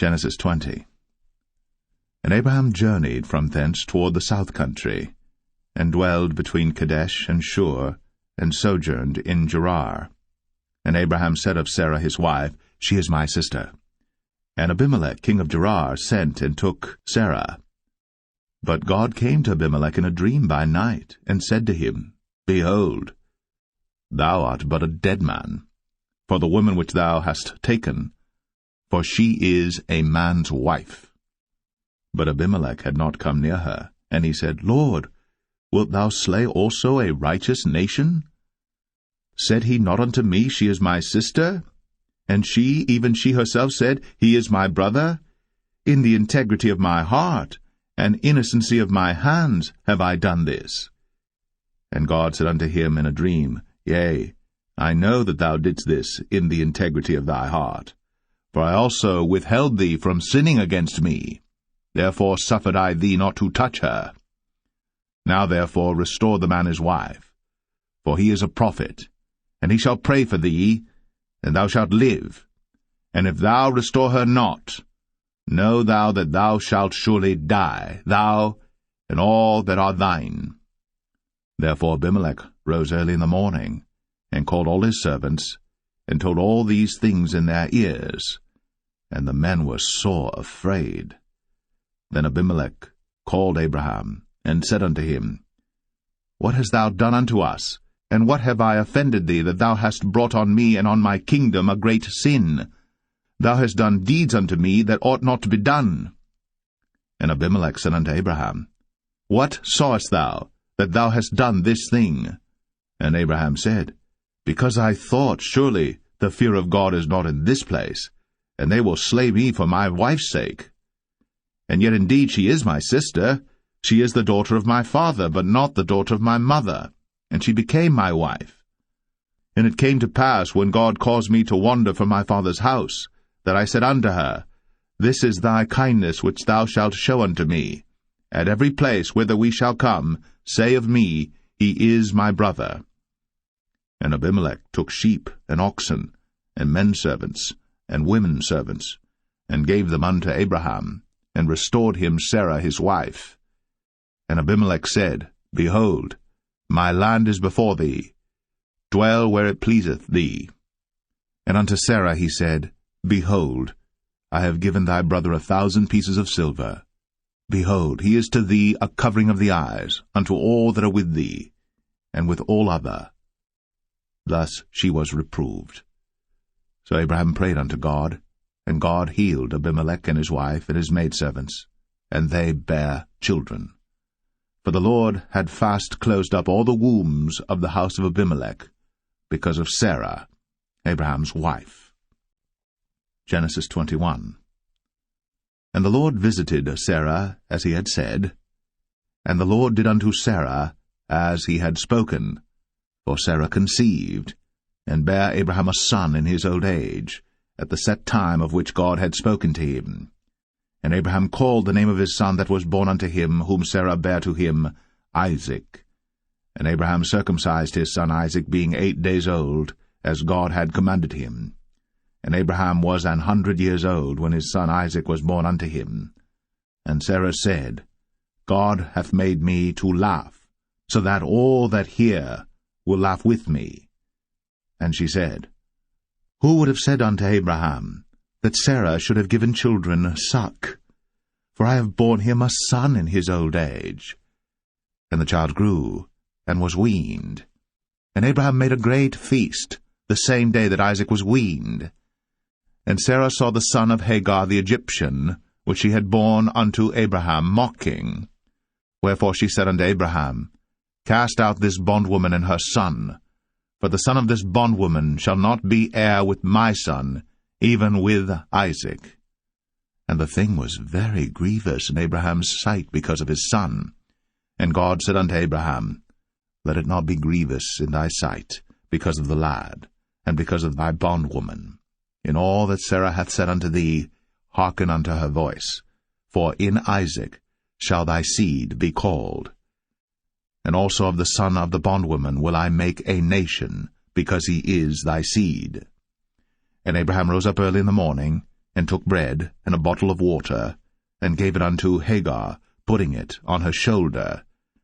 Genesis 20. And Abraham journeyed from thence toward the south country, and dwelled between Kadesh and Shur, and sojourned in Gerar. And Abraham said of Sarah his wife, She is my sister. And Abimelech king of Gerar sent and took Sarah. But God came to Abimelech in a dream by night, and said to him, Behold, thou art but a dead man, for the woman which thou hast taken, for she is a man's wife. But Abimelech had not come near her, and he said, Lord, wilt thou slay also a righteous nation? Said he not unto me, She is my sister? And she, even she herself, said, He is my brother? In the integrity of my heart, and innocency of my hands, have I done this. And God said unto him in a dream, Yea, I know that thou didst this in the integrity of thy heart. For I also withheld thee from sinning against me. Therefore suffered I thee not to touch her. Now therefore restore the man his wife, for he is a prophet, and he shall pray for thee, and thou shalt live. And if thou restore her not, know thou that thou shalt surely die, thou and all that are thine. Therefore Abimelech rose early in the morning, and called all his servants, and told all these things in their ears. And the men were sore afraid. Then Abimelech called Abraham, and said unto him, What hast thou done unto us? And what have I offended thee, that thou hast brought on me and on my kingdom a great sin? Thou hast done deeds unto me that ought not to be done. And Abimelech said unto Abraham, What sawest thou, that thou hast done this thing? And Abraham said, Because I thought, surely the fear of God is not in this place, and they will slay me for my wife's sake. And yet indeed she is my sister. She is the daughter of my father, but not the daughter of my mother, and she became my wife. And it came to pass, when God caused me to wander from my father's house, that I said unto her, This is thy kindness which thou shalt show unto me. At every place whither we shall come, say of me, He is my brother. And Abimelech took sheep and oxen, and men servants, and women servants, and gave them unto Abraham, and restored him Sarah his wife. And Abimelech said, Behold, my land is before thee. Dwell where it pleaseth thee. And unto Sarah he said, Behold, I have given thy brother 1,000 pieces of silver. Behold, he is to thee a covering of the eyes, unto all that are with thee, and with all other. Thus she was reproved. So Abraham prayed unto God, and God healed Abimelech and his wife and his maidservants, and they bare children. For the Lord had fast closed up all the wombs of the house of Abimelech, because of Sarah, Abraham's wife. Genesis 21. And the Lord visited Sarah as he had said, and the Lord did unto Sarah as he had spoken, for Sarah conceived, and bare Abraham a son in his old age, at the set time of which God had spoken to him. And Abraham called the name of his son that was born unto him, whom Sarah bare to him, Isaac. And Abraham circumcised his son Isaac, being 8 days old, as God had commanded him. And Abraham was 100 years old when his son Isaac was born unto him. And Sarah said, God hath made me to laugh, so that all that hear will laugh with me. And she said, Who would have said unto Abraham, that Sarah should have given children suck? For I have borne him a son in his old age. And the child grew, and was weaned. And Abraham made a great feast, the same day that Isaac was weaned. And Sarah saw the son of Hagar the Egyptian, which she had borne unto Abraham, mocking. Wherefore she said unto Abraham, Cast out this bondwoman and her son, for the son of this bondwoman shall not be heir with my son, even with Isaac. And the thing was very grievous in Abraham's sight because of his son. And God said unto Abraham, Let it not be grievous in thy sight, because of the lad, and because of thy bondwoman. In all that Sarah hath said unto thee, hearken unto her voice, for in Isaac shall thy seed be called. And also of the son of the bondwoman will I make a nation, because he is thy seed. And Abraham rose up early in the morning, and took bread and a bottle of water, and gave it unto Hagar, putting it on her shoulder,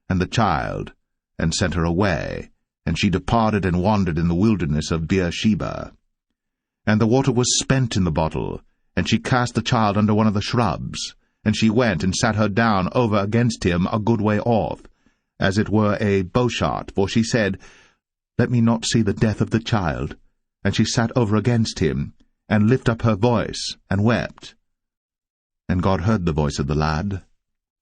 and the child, and sent her away, and she departed and wandered in the wilderness of Beersheba. And the water was spent in the bottle, and she cast the child under one of the shrubs, and she went and sat her down over against him a good way off, as it were a bowshot, for she said, Let me not see the death of the child. And she sat over against him, and lifted up her voice, and wept. And God heard the voice of the lad.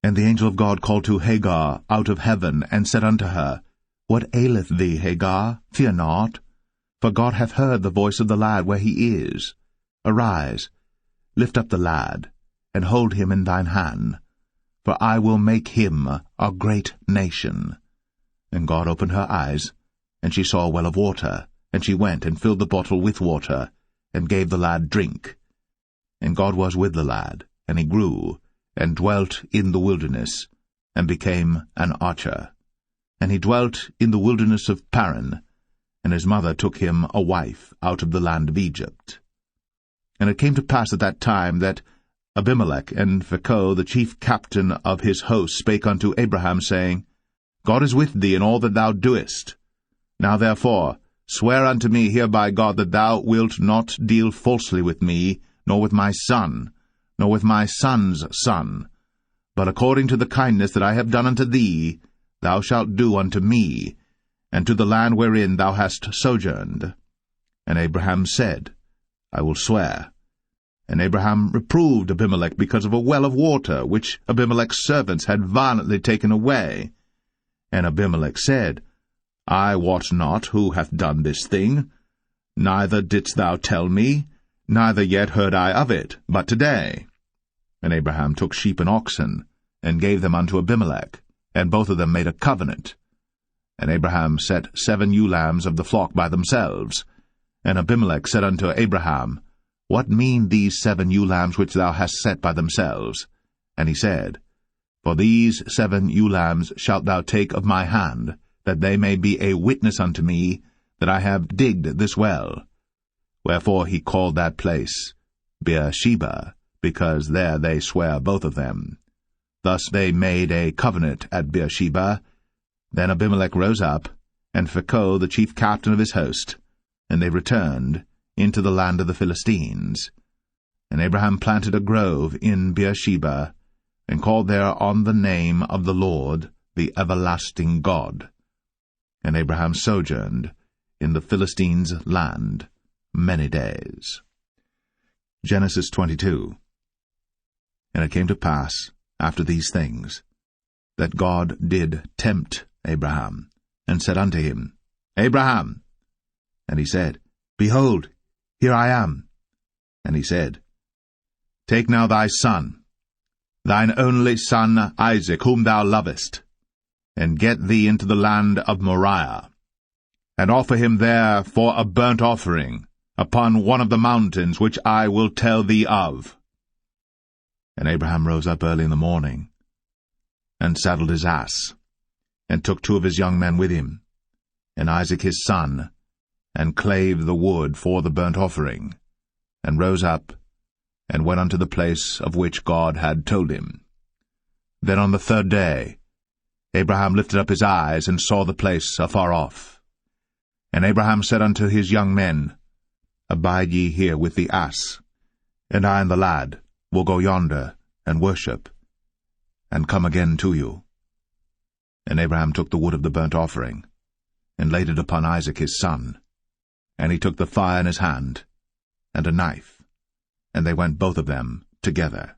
And the angel of God called to Hagar out of heaven, and said unto her, What aileth thee, Hagar? Fear not, for God hath heard the voice of the lad where he is. Arise, lift up the lad, and hold him in thine hand, for I will make him a great nation. And God opened her eyes, and she saw a well of water, and she went and filled the bottle with water, and gave the lad drink. And God was with the lad, and he grew, and dwelt in the wilderness, and became an archer. And he dwelt in the wilderness of Paran, and his mother took him a wife out of the land of Egypt. And it came to pass at that time that Abimelech and Phicol, the chief captain of his host, spake unto Abraham, saying, God is with thee in all that thou doest. Now therefore swear unto me here by God that thou wilt not deal falsely with me, nor with my son, nor with my son's son, but according to the kindness that I have done unto thee, thou shalt do unto me, and to the land wherein thou hast sojourned. And Abraham said, I will swear. And Abraham reproved Abimelech because of a well of water, which Abimelech's servants had violently taken away. And Abimelech said, I wot not who hath done this thing, neither didst thou tell me, neither yet heard I of it, but today. And Abraham took sheep and oxen, and gave them unto Abimelech, and both of them made a covenant. And Abraham set 7 ewe lambs of the flock by themselves. And Abimelech said unto Abraham, What mean these 7 ewe lambs which thou hast set by themselves? And he said, For these 7 ewe lambs shalt thou take of my hand, that they may be a witness unto me that I have digged this well. Wherefore he called that place Beersheba, because there they sware both of them. Thus they made a covenant at Beersheba. Then Abimelech rose up, and Phicol the chief captain of his host, and they returned into the land of the Philistines. And Abraham planted a grove in Beersheba, and called there on the name of the Lord, the everlasting God. And Abraham sojourned in the Philistines' land many days. Genesis 22. And it came to pass, after these things, that God did tempt Abraham, and said unto him, Abraham! And he said, Behold, here I am. And he said, Take now thy son, thine only son Isaac, whom thou lovest, and get thee into the land of Moriah, and offer him there for a burnt offering upon one of the mountains which I will tell thee of. And Abraham rose up early in the morning, and saddled his ass, and took 2 of his young men with him, and Isaac his son, and clave the wood for the burnt offering, and rose up, and went unto the place of which God had told him. Then on the 3rd day Abraham lifted up his eyes, and saw the place afar off. And Abraham said unto his young men, Abide ye here with the ass, and I and the lad will go yonder, and worship, and come again to you. And Abraham took the wood of the burnt offering, and laid it upon Isaac his son. And he took the fire in his hand, and a knife, and they went both of them together.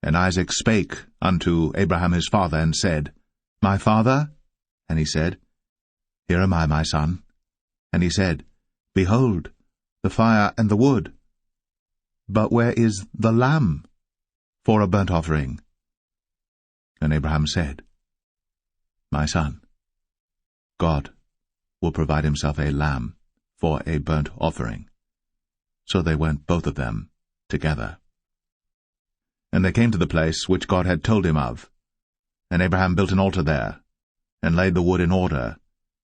And Isaac spake unto Abraham his father, and said, My father? And he said, Here am I, my son. And he said, Behold, the fire and the wood. But where is the lamb for a burnt offering? And Abraham said, My son, God will provide himself a lamb for a burnt offering. So they went both of them together. And they came to the place which God had told him of. And Abraham built an altar there, and laid the wood in order,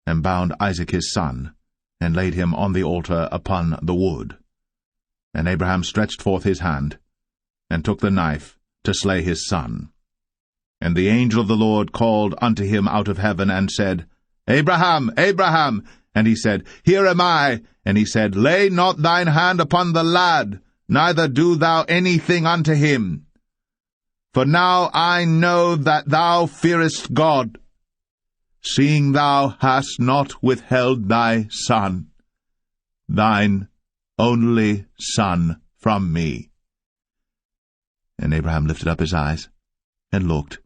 and bound Isaac his son, and laid him on the altar upon the wood. And Abraham stretched forth his hand, and took the knife to slay his son. And the angel of the Lord called unto him out of heaven, and said, Abraham, Abraham! And he said, Here am I. And he said, Lay not thine hand upon the lad, neither do thou anything unto him. For now I know that thou fearest God, seeing thou hast not withheld thy son, thine only son, from me. And Abraham lifted up his eyes, and looked,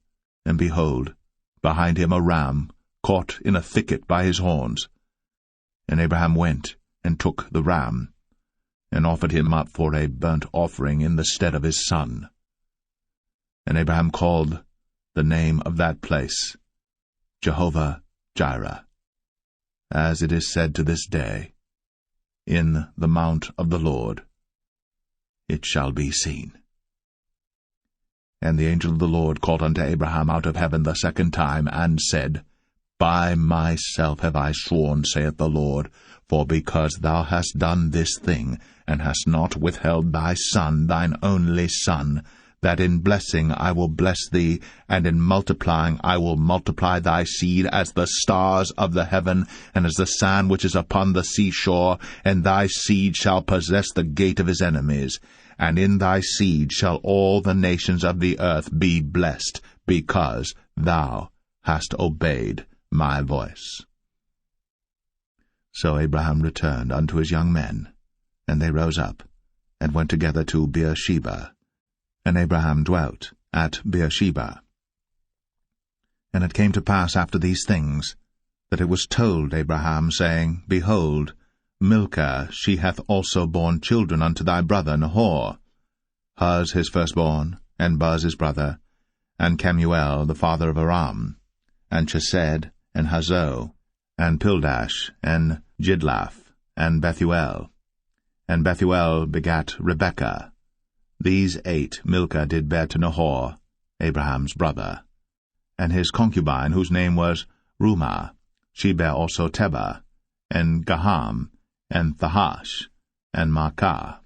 and behold, behind him a ram, caught in a thicket by his horns. And Abraham went, and took the ram, and offered him up for a burnt offering in the stead of his son. And Abraham called the name of that place Jehovah-Jireh, as it is said to this day, In the mount of the Lord it shall be seen. And the angel of the Lord called unto Abraham out of heaven the second time, and said, By myself have I sworn, saith the Lord, for because thou hast done this thing, and hast not withheld thy son, thine only son, that in blessing I will bless thee, and in multiplying I will multiply thy seed as the stars of the heaven, and as the sand which is upon the seashore, and thy seed shall possess the gate of his enemies. And in thy seed shall all the nations of the earth be blessed, because thou hast obeyed my voice. So Abraham returned unto his young men, and they rose up, and went together to Beersheba. And Abraham dwelt at Beersheba. And it came to pass after these things, that it was told Abraham, saying, Behold, Milcah, she hath also borne children unto thy brother Nahor, Huz his firstborn, and Buz his brother, and Kemuel the father of Aram, and Chesed, and Hazo, and Pildash, and Jidlaph, and Bethuel. And Bethuel begat Rebekah. These 8 Milcah did bear to Nahor, Abraham's brother. And his concubine, whose name was Rumah, she bare also Tebah, and Gaham, and Thahash, and Maacah.